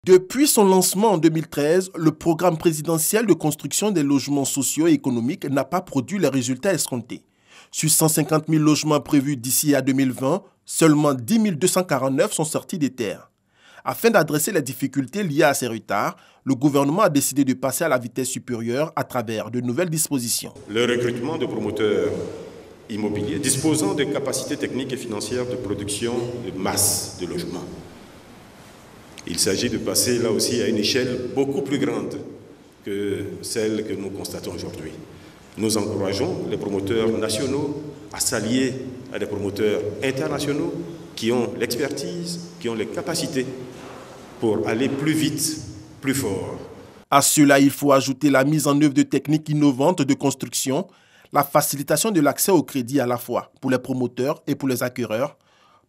Depuis son lancement en 2013, le programme présidentiel de construction des logements sociaux et économiques n'a pas produit les résultats escomptés. Sur 150 000 logements prévus d'ici à 2020, seulement 10 249 sont sortis des terres. Afin d'adresser les difficultés liées à ces retards, le gouvernement a décidé de passer à la vitesse supérieure à travers de nouvelles dispositions. Le recrutement de promoteurs immobiliers disposant de capacités techniques et financières de production de masse de logements. Il s'agit de passer là aussi à une échelle beaucoup plus grande que celle que nous constatons aujourd'hui. Nous encourageons les promoteurs nationaux à s'allier à des promoteurs internationaux qui ont l'expertise, qui ont les capacités pour aller plus vite, plus fort. À cela, il faut ajouter la mise en œuvre de techniques innovantes de construction, la facilitation de l'accès au crédit à la fois pour les promoteurs et pour les acquéreurs.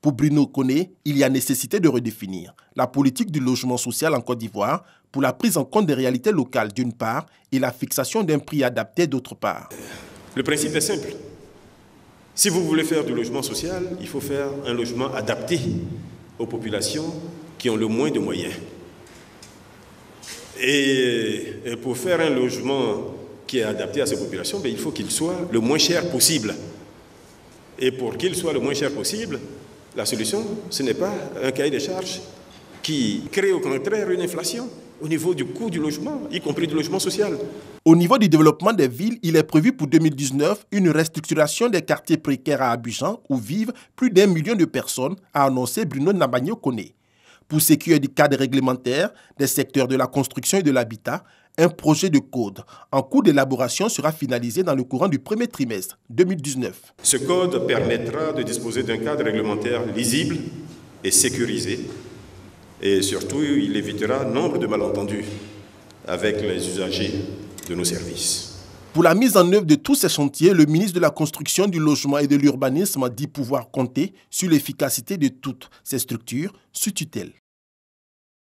Pour Bruno Koné, il y a nécessité de redéfinir la politique du logement social en Côte d'Ivoire pour la prise en compte des réalités locales d'une part et la fixation d'un prix adapté d'autre part. Le principe est simple. Si vous voulez faire du logement social, il faut faire un logement adapté aux populations qui ont le moins de moyens. Et pour faire un logement qui est adapté à ces populations, il faut qu'il soit le moins cher possible. Et pour qu'il soit le moins cher possible, la solution, ce n'est pas un cahier de charges qui crée au contraire une inflation au niveau du coût du logement, y compris du logement social. Au niveau du développement des villes, il est prévu pour 2019 une restructuration des quartiers précaires à Abidjan où vivent plus d'1 million de personnes, a annoncé Bruno Nabagno Koné. Pour ce qui est du cadre réglementaire des secteurs de la construction et de l'habitat, un projet de code en cours d'élaboration sera finalisé dans le courant du premier trimestre 2019. Ce code permettra de disposer d'un cadre réglementaire lisible et sécurisé. Et surtout, il évitera nombre de malentendus avec les usagers de nos services. Pour la mise en œuvre de tous ces chantiers, le ministre de la Construction, du Logement et de l'Urbanisme dit pouvoir compter sur l'efficacité de toutes ces structures sous tutelle.